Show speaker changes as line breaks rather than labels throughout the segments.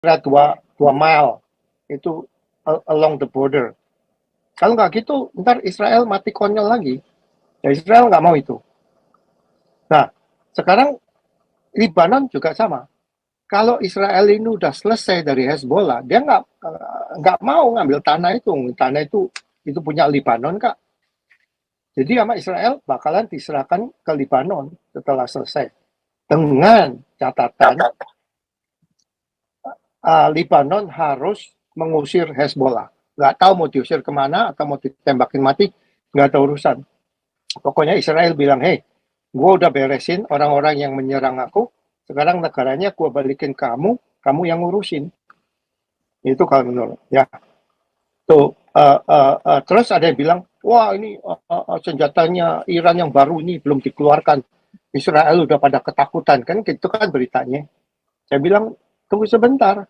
2 mile itu along the border. Kalau nggak gitu, ntar Israel mati konyol lagi. Ya Israel nggak mau itu. Nah, sekarang Lebanon juga sama. Kalau Israel ini udah selesai dari Hezbollah, dia nggak mau ngambil tanah itu. Tanah itu punya Lebanon, Kak. Jadi sama Israel bakalan diserahkan ke Lebanon setelah selesai. Dengan catatan Lebanon harus mengusir Hezbollah. Nggak tahu mau diusir kemana atau mau ditembakin mati, nggak tahu urusan. Pokoknya Israel bilang, hey, gue udah beresin orang-orang yang menyerang aku, sekarang negaranya gue balikin kamu, kamu yang ngurusin. Itu kalau menurut ya. Tuh, terus ada yang bilang, wah ini senjatanya Iran yang baru ini belum dikeluarkan. Israel udah pada ketakutan, kan gitu kan beritanya. Saya bilang, tunggu sebentar.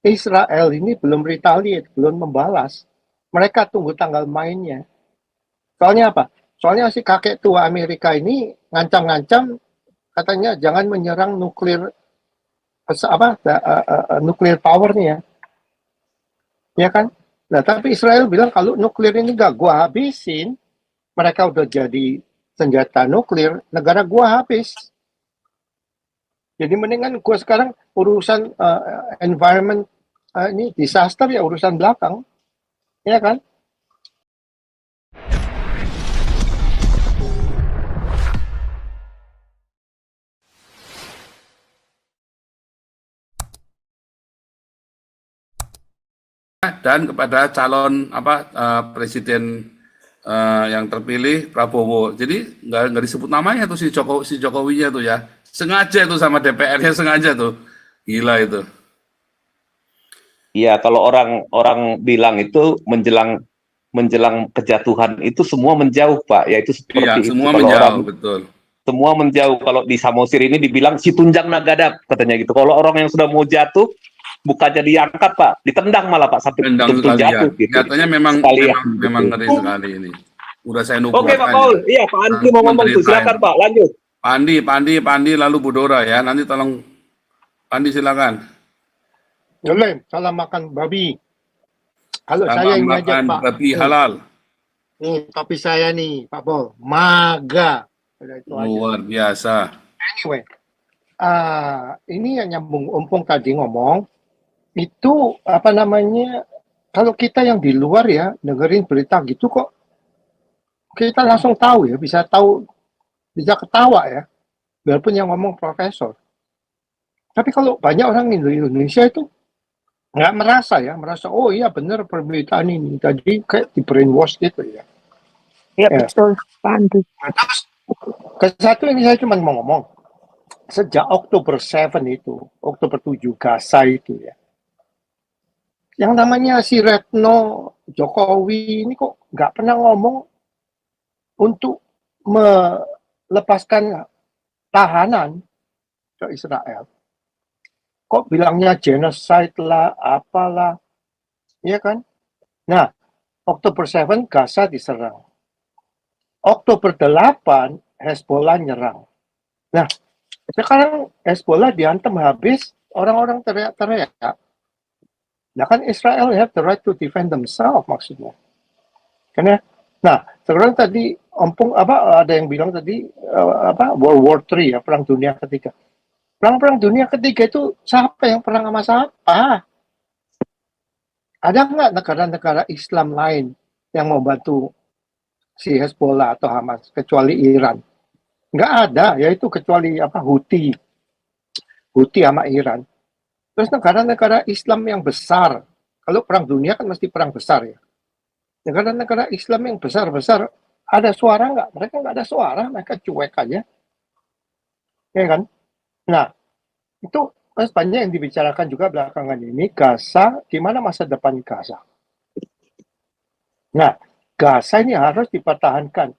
Israel ini belum retaliate, belum membalas. Mereka tunggu tanggal mainnya. Soalnya apa? Soalnya si kakek tua Amerika ini ngancam-ngancam katanya jangan menyerang nuklir powernya, ya kan? Nah, tapi Israel bilang kalau nuklir ini gak gua habisin, mereka udah jadi senjata nuklir, negara gua habis. Jadi mendingan gua sekarang urusan environment ini disaster ya urusan belakang, ya kan?
Dan kepada calon presiden yang terpilih Prabowo. Jadi nggak disebut namanya tuh si Jokowinya tuh ya. Sengaja tuh sama DPR-nya sengaja tuh. Gila itu.
Iya, kalau orang bilang itu menjelang kejatuhan itu semua menjauh, Pak. Ya itu
Iya,
seperti itu.
semua
Kalau
menjauh,
orang
betul.
semua menjauh. Kalau di Samosir ini dibilang si tunjang nagadap katanya gitu. Kalau orang yang sudah mau jatuh bukannya diangkat, Pak, ditendang malah, Pak, sampai
Tendang
betul-betul
sekalian.
jatuh gitu.
Nyatanya memang
Sekalian gitu.
ngeri sekali ini. Udah saya
Oke, Pak
nubuatkan.
Paul. Iya, Pak Andi mau ngomong tuh. Silakan, Pak. Lanjut.
Pandi, lalu Budora ya. Nanti tolong Pandi silakan.
Boleh, salah makan babi. Kalau
Sama
saya ini aja,
makan
Pak.
babi halal.
Topi saya nih, Pak Pol. MAGA. Udah itu aja.
Luar biasa.
Anyway, ini yang nyambung Umpung tadi ngomong, itu apa namanya, kalau kita yang di luar ya, dengerin berita gitu kok, kita langsung tahu ya, bisa ketawa ya, biarpun yang ngomong profesor. Tapi kalau banyak orang di Indonesia itu nggak merasa, oh iya benar pemberitaan ini, tadi kayak di brainwash gitu ya.
Ya, betul, Pak Andi.
Nah, terus, ke satu ini saya cuma mau ngomong, sejak Oktober 7 itu, Oktober 7, Gaza itu ya, yang namanya si Retno Jokowi ini kok nggak pernah ngomong untuk melepaskan tahanan ke Israel. Kok bilangnya genocide lah, apalah, ya kan? Nah, Oktober 7 Gaza diserang. Oktober 8 Hezbollah nyerang. Nah, sekarang Hezbollah diantem habis, orang-orang teriak-teriak. Nah kan Israel have the right to defend themselves maksudnya. Karena, nah sekarang tadi ada yang bilang tadi World War III ya, Perang Dunia Ketiga. Perang Dunia Ketiga itu siapa yang perang sama siapa? Ada nggak negara-negara Islam lain yang mau bantu si Hezbollah atau Hamas kecuali Iran? Nggak ada, yaitu kecuali Houthi sama Iran. Terus negara-negara Islam yang besar, kalau perang dunia kan mesti perang besar ya. Negara-negara Islam yang besar-besar, ada suara nggak? Mereka nggak ada suara, mereka cuek aja. Ya kan? Nah, itu banyak yang dibicarakan juga belakangan ini, Gaza, gimana masa depan Gaza? Nah, Gaza ini harus dipertahankan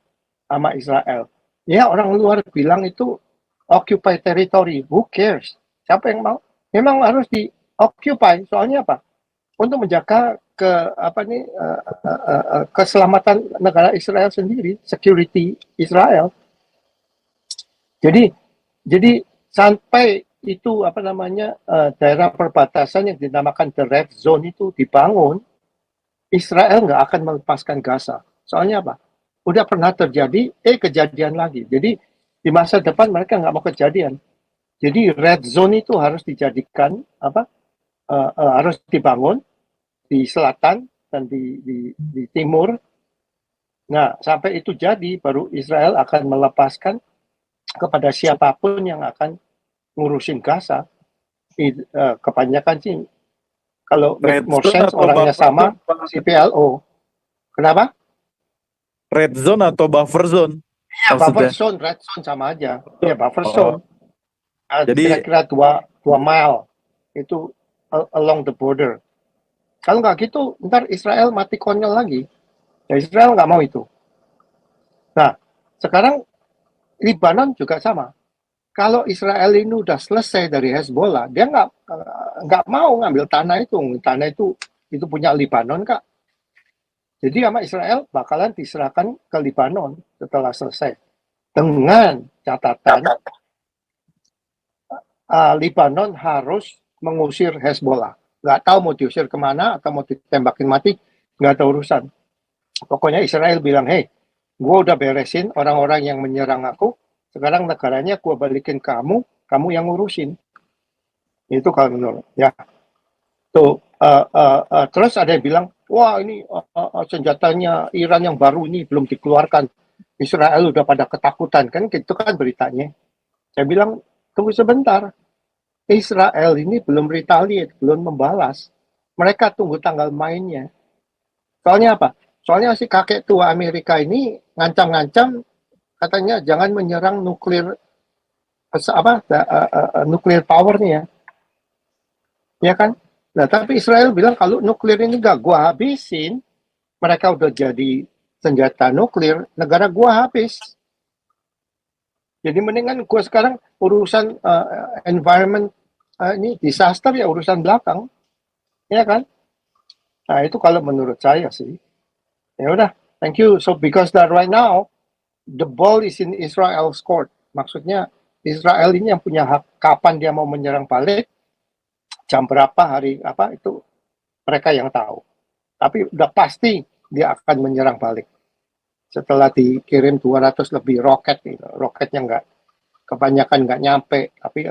sama Israel. Ya, orang luar bilang itu occupy territory, who cares? Siapa yang mau? Memang harus di-occupy, soalnya apa? Untuk menjaga keselamatan negara Israel sendiri, security Israel. Jadi sampai itu apa namanya daerah perbatasan yang dinamakan the red zone itu dibangun, Israel nggak akan melepaskan Gaza. Soalnya apa? Udah pernah terjadi, kejadian lagi. Jadi di masa depan mereka nggak mau kejadian. Jadi red zone itu harus dijadikan apa? Harus dibangun di selatan dan di timur. Nah, sampai itu jadi, baru Israel akan melepaskan kepada siapapun yang akan ngurusin Gaza. Kebanyakan sih, kalau make
Red
more
zone
sense,
atau
orangnya
buffer
sama,
zone, Pak?
si PLO. Kenapa?
Red zone atau buffer zone?
Ya, buffer
Maksudnya.
zone, red zone sama aja. Ya, buffer
Oh,
zone.
jadi
Kira-kira 2 mile itu along the border. Kalau nggak gitu, ntar Israel mati konyol lagi. Ya, Israel nggak mau itu. Nah, sekarang Lebanon juga sama. Kalau Israel ini udah selesai dari Hezbollah, dia nggak mau ngambil tanah itu. Tanah itu punya Lebanon, Kak. Jadi sama Israel bakalan diserahkan ke Lebanon setelah selesai. Dengan catatan Lebanon harus mengusir Hezbollah. Nggak tahu mau diusir kemana atau mau ditembakin mati, nggak ada urusan. Pokoknya Israel bilang, hey, gue udah beresin orang-orang yang menyerang aku, sekarang negaranya gue balikin kamu, kamu yang ngurusin. Itu kalau menurut ya. Tuh, terus ada yang bilang, wah ini senjatanya Iran yang baru ini belum dikeluarkan. Israel udah pada ketakutan, kan gitu kan beritanya. Saya bilang, tunggu sebentar. Israel ini belum retaliate, belum membalas. Mereka tunggu tanggal mainnya. Soalnya apa? Soalnya si kakek tua Amerika ini ngancam-ngancam katanya jangan menyerang nuklir nuklir powernya, ya kan? Nah, tapi Israel bilang kalau nuklir ini gak gua habisin, mereka udah jadi senjata nuklir, negara gua habis. Jadi mendingan gua sekarang urusan environment ini disaster ya urusan belakang, ya kan? Nah, itu kalau menurut saya sih. Ya udah, thank you. So because that right now the ball is in Israel's court. Maksudnya Israel ini yang punya hak kapan dia mau menyerang balik, jam berapa, hari apa, itu mereka yang tahu. Tapi udah pasti dia akan menyerang balik. Setelah dikirim 200 lebih roket, gitu. Roketnya kebanyakan nggak nyampe. Tapi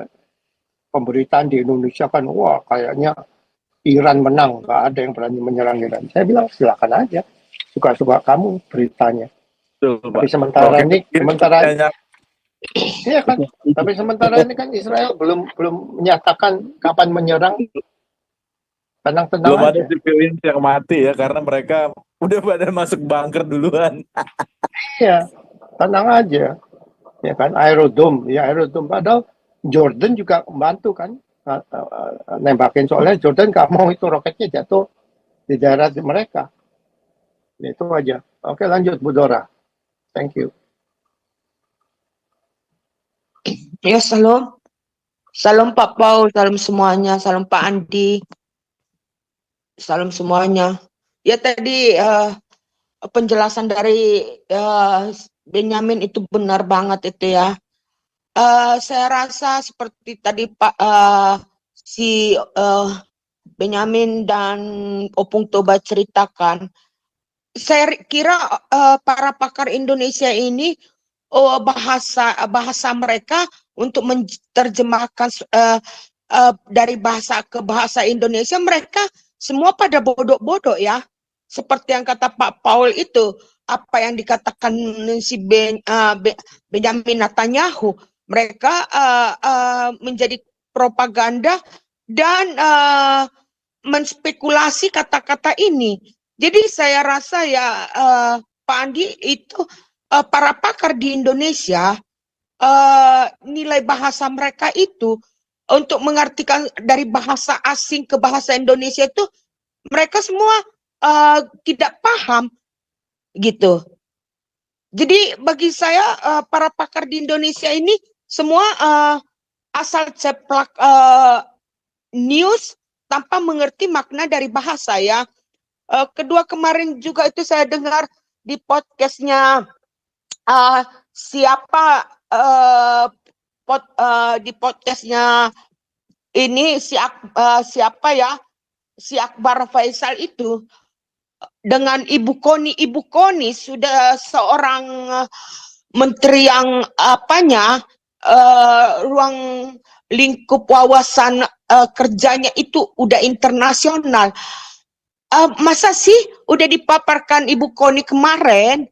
pemberitaan di Indonesia kan, wah kayaknya Iran menang, nggak ada yang berani menyerang Iran. Saya bilang silakan aja, suka-suka kamu beritanya.
betul,
Tapi
Pak.
sementara
Roket
ini,
kayaknya
iya kan. Tapi sementara ini kan Israel belum menyatakan kapan menyerang, tenang-tenang
belum ada
aja.
civilian yang mati ya karena mereka udah pada masuk bunker duluan.
Iya, tenang aja. Ya kan, aerodom, ya aerodom. Padahal Jordan juga membantu kan, nembakin, soalnya Jordan nggak mau itu roketnya jatuh di daerah mereka. Itu aja. Oke, lanjut Bu Dora. Thank you.
Ya, salam. Salam Pak Paul, salam semuanya, salam Pak Andi, salam semuanya. Ya tadi penjelasan dari Benyamin itu benar banget itu ya. Saya rasa seperti tadi Pak si Benyamin dan Opung Toba ceritakan, saya kira para pakar Indonesia ini bahasa mereka untuk menerjemahkan dari bahasa ke bahasa Indonesia, mereka semua pada bodoh-bodoh ya. Seperti yang kata Pak Paul itu, apa yang dikatakan si Benjamin Netanyahu, mereka menjadi propaganda dan menspekulasi kata-kata ini. Jadi saya rasa ya Pak Andi itu para pakar di Indonesia nilai bahasa mereka itu untuk mengartikan dari bahasa asing ke bahasa Indonesia itu mereka semua tidak paham gitu. Jadi bagi saya para pakar di Indonesia ini semua asal ceplak news tanpa mengerti makna dari bahasa ya. Kedua kemarin juga itu saya dengar di podcastnya siapa di podcastnya ini siapa ya, si Akbar Faisal itu dengan Ibu Koni sudah seorang menteri yang ruang lingkup wawasan kerjanya itu udah internasional. Masa sih udah dipaparkan Ibu Koni kemarin,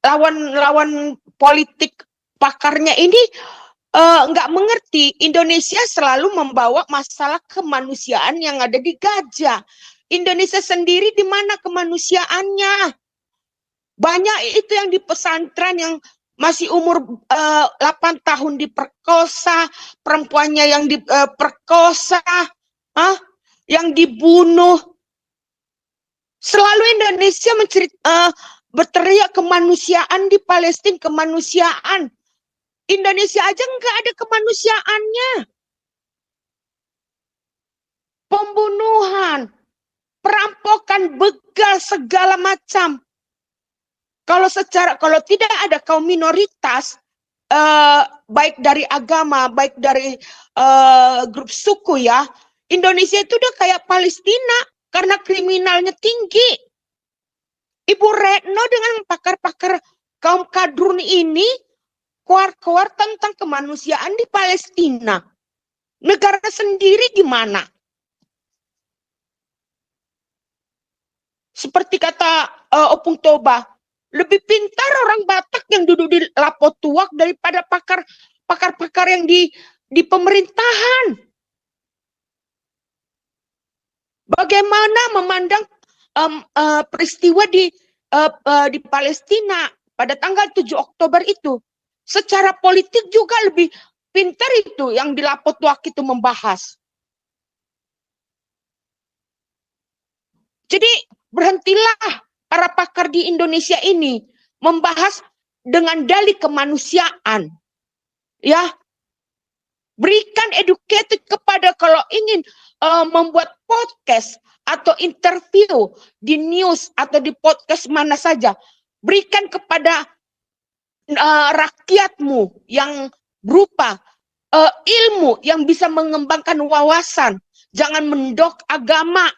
lawan politik pakarnya ini nggak mengerti. Indonesia selalu membawa masalah kemanusiaan yang ada di gajah. Indonesia sendiri di mana kemanusiaannya? Banyak itu yang di pesantren yang masih umur 8 tahun diperkosa, perempuannya yang diperkosa, yang dibunuh. Selalu Indonesia berteriak kemanusiaan di Palestina, kemanusiaan. Indonesia aja nggak ada kemanusiaannya. Pembunuhan, perampokan, begal, segala macam. Kalau tidak ada kaum minoritas, baik dari agama, baik dari grup suku ya, Indonesia itu udah kayak Palestina karena kriminalnya tinggi. Ibu Retno dengan pakar-pakar kaum kadrun ini keluar tentang kemanusiaan di Palestina. Negara sendiri gimana? Seperti kata Opung Toba, lebih pintar orang Batak yang duduk di Lapotuak daripada pakar-pakar yang di pemerintahan. Bagaimana memandang peristiwa di Palestina pada tanggal 7 Oktober itu? Secara politik juga lebih pintar itu yang di Lapotuak itu membahas. Jadi berhentilah para pakar di Indonesia ini membahas dengan dalih kemanusiaan. Ya, berikan educated kepada kalau ingin membuat podcast atau interview di news atau di podcast mana saja. Berikan kepada rakyatmu yang berupa ilmu yang bisa mengembangkan wawasan. Jangan mendok agama.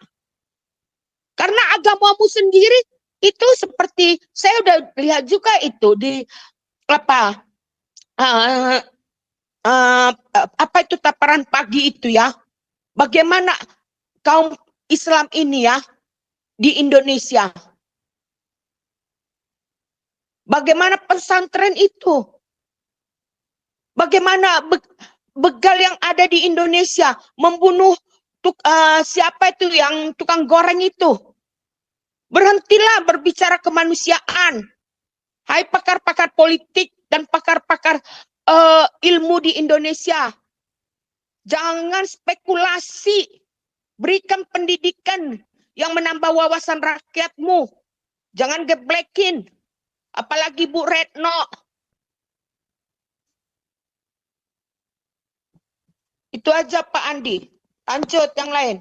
Karena agamamu sendiri itu seperti saya udah lihat juga itu di apa itu taparan pagi itu ya. Bagaimana kaum Islam ini ya di Indonesia. Bagaimana pesantren itu? Bagaimana begal yang ada di Indonesia membunuh siapa itu yang tukang goreng itu? Berhentilah berbicara kemanusiaan. Hai pakar-pakar politik dan pakar-pakar ilmu di Indonesia. Jangan spekulasi. Berikan pendidikan yang menambah wawasan rakyatmu. Jangan geblekin. Apalagi Bu Retno. Itu aja Pak Andi. Lanjut yang lain.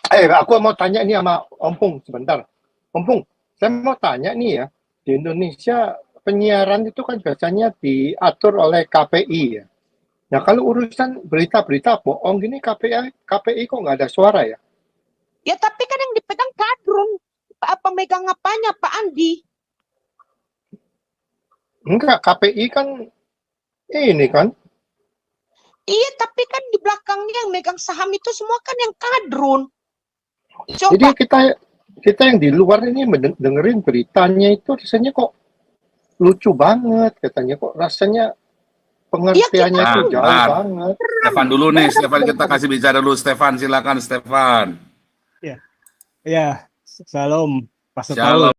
Aku mau tanya nih sama Ompung sebentar. Ompung, saya mau tanya nih ya. Di Indonesia penyiaran itu kan biasanya diatur oleh KPI ya. Nah kalau urusan berita-berita bohong gini KPI kok nggak ada suara ya?
Ya tapi kan yang dipegang kadrun. Pemegang apanya Pak Andi?
Enggak, KPI kan ini kan.
Iya, tapi kan di belakangnya yang megang saham itu semua kan yang kadrun. Coba.
Jadi kita yang di luar ini dengerin beritanya itu rasanya kok lucu banget katanya, kok rasanya pengertiannya
Ya,
itu
kita-
jauh
Nah,
banget.
Stefan dulu nih, Stefan kita kasih bicara dulu. Stefan, silakan Stefan.
Ya, Shalom, Pastor
Shalom.
Paul.